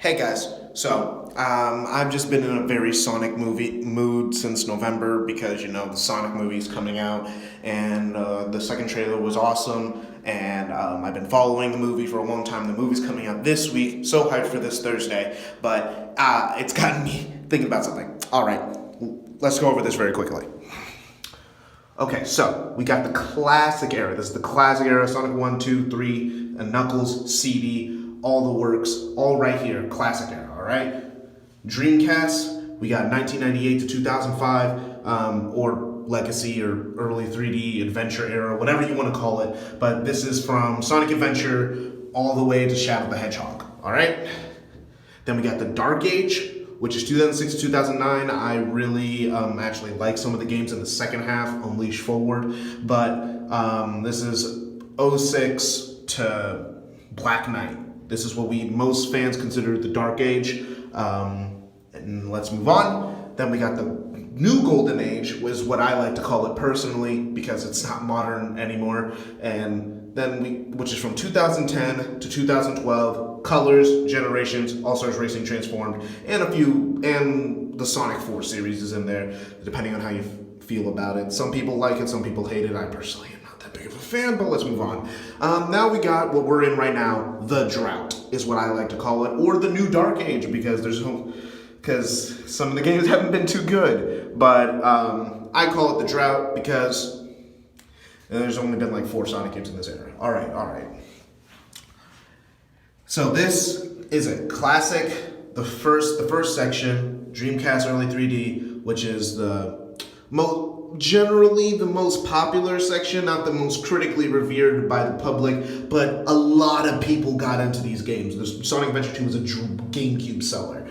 Hey guys, I've just been in a very Sonic movie mood since November because the Sonic movie's coming out and the second trailer was awesome and I've been following the movie for a long time. The movie's coming out this week, so hyped for this Thursday, but it's gotten me thinking about something. Alright, let's go over this very quickly. Okay, so we got the classic era. This is the classic era, Sonic 1, 2, 3, and Knuckles, CD, all the works, all right here, classic era, all right? Dreamcast, we got 1998 to 2005, or Legacy, or early 3D Adventure era, whatever you want to call it. But this is from Sonic Adventure all the way to Shadow the Hedgehog, all right? Then we got the Dark Age, which is 2006 to 2009. I really actually like some of the games in the second half, Unleash Forward, but this is 06 to Black Knight. This is what most fans consider the Dark Age. And let's move on. Then we got the New Golden Age, was what I like to call it personally, because it's not modern anymore. And then which is from 2010 to 2012, Colors, Generations, All-Stars Racing Transformed, and the Sonic 4 series is in there, depending on how you feel about it. Some people like it, some people hate it. I personally am not that big of a fan, but let's move on. Now we got what we're in right now, the Drought, is what I like to call it, or the New Dark Age, because some of the games haven't been too good. But I call it the Drought because there's only been like 4 Sonic games in this era. All right. So this is a classic, the first section, Dreamcast Early 3D, which is generally the most popular section, not the most critically revered by the public, but a lot of people got into these games. Sonic Adventure 2 was a GameCube seller.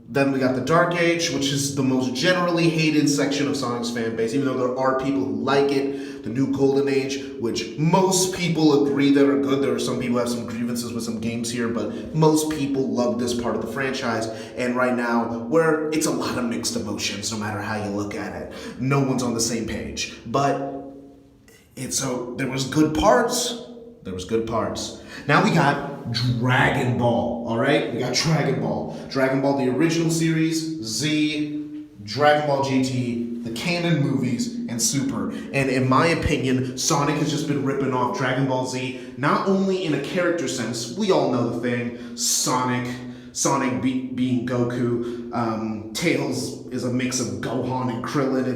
Then we got the Dark Age, which is the most generally hated section of Sonic's fan base, even though there are people who like it. The New Golden Age, which most people agree that are good. There are some people who have some grievances with some games here, but most people love this part of the franchise. And right now, where it's a lot of mixed emotions, no matter how you look at it. No one's on the same page. But there was good parts. Now we got Dragon Ball, all right? We got Dragon Ball. Dragon Ball, the original series, Z, Dragon Ball GT, the canon movies, and Super. And in my opinion, Sonic has just been ripping off Dragon Ball Z, not only in a character sense, we all know the thing, Sonic being Goku, Tails is a mix of Gohan and Krillin.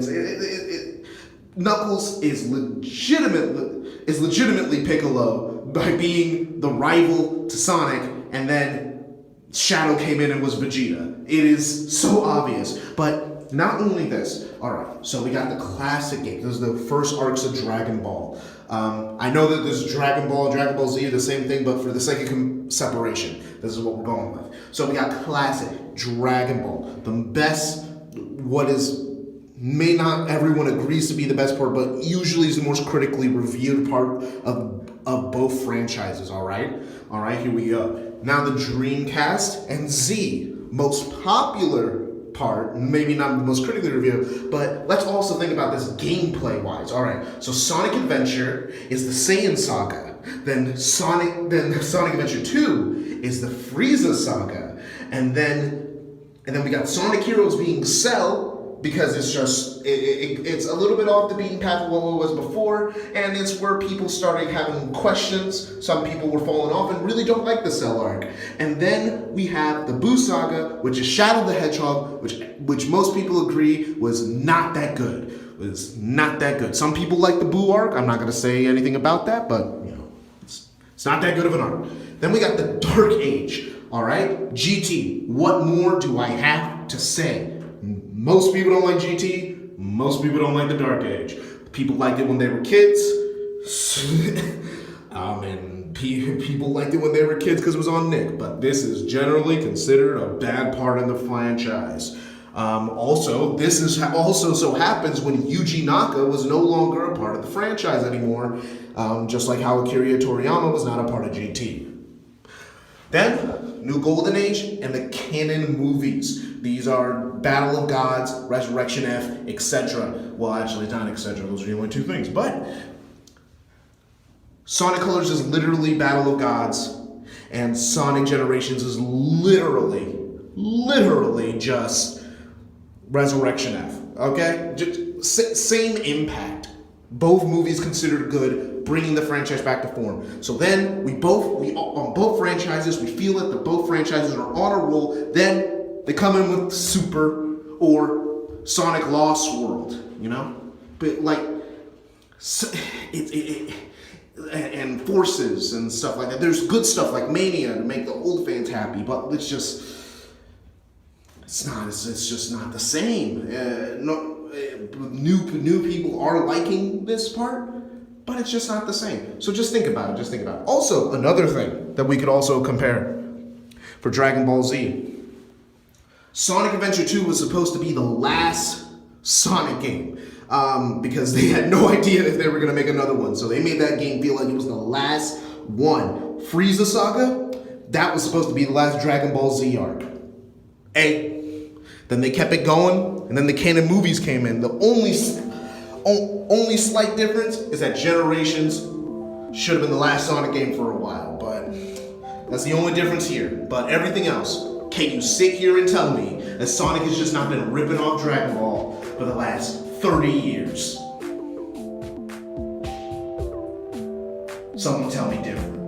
Knuckles is legitimately Piccolo by being the rival to Sonic, and then Shadow came in and was Vegeta. It is so obvious. But not only this, alright, so we got the classic game. This is the first arcs of Dragon Ball. I know that this Dragon Ball and Dragon Ball Z are the same thing, but for the sake of separation, this is what we're going with. So we got classic Dragon Ball, the best, may not everyone agrees to be the best part, but usually is the most critically reviewed part of both franchises, all right? All right, here we go. Now the Dreamcast and Z, most popular part, maybe not the most critically reviewed, but let's also think about this gameplay-wise. All right, so Sonic Adventure is the Saiyan Saga, then Sonic Adventure 2 is the Frieza Saga, and then we got Sonic Heroes being Cell, because it's a little bit off the beaten path of what it was before, and it's where people started having questions. Some people were falling off and really don't like the Cell arc. And then we have the Boo Saga, which is Shadow the Hedgehog, which most people agree was not that good. Some people like the Boo arc. I'm not going to say anything about that, but it's not that good of an arc. Then we got the Dark Age. All right, GT. What more do I have to say? Most people don't like GT. Most people don't like the Dark Age. People liked it when they were kids. And people liked it when they were kids because it was on Nick. But this is generally considered a bad part in the franchise. Also, this is also so happens when Yuji Naka was no longer a part of the franchise anymore. Just like how Akira Toriyama was not a part of GT. Then, New Golden Age and the canon movies. These are Battle of Gods, Resurrection F, etc. Well, actually, not etc. Those are the only 2 things. But Sonic Colors is literally Battle of Gods, And Sonic Generations is literally just Resurrection F. Okay? Just same impact. Both movies considered good, bringing the franchise back to form. So then on both franchises, we feel that both franchises are on a roll. Then they come in with Super or Sonic Lost World, you know? But like, and Forces and stuff like that. There's good stuff like Mania to make the old fans happy, but it's just not the same. New people are liking this part, but it's just not the same. So just think about it. Also, another thing that we could also compare for Dragon Ball Z. Sonic Adventure 2 was supposed to be the last Sonic game because they had no idea if they were going to make another one. So they made that game feel like it was the last one. Frieza Saga, that was supposed to be the last Dragon Ball Z arc. Then they kept it going, and then the canon movies came in. The only slight difference is that Generations should have been the last Sonic game for a while, but that's the only difference here. But everything else, can you sit here and tell me that Sonic has just not been ripping off Dragon Ball for the last 30 years? Someone tell me different.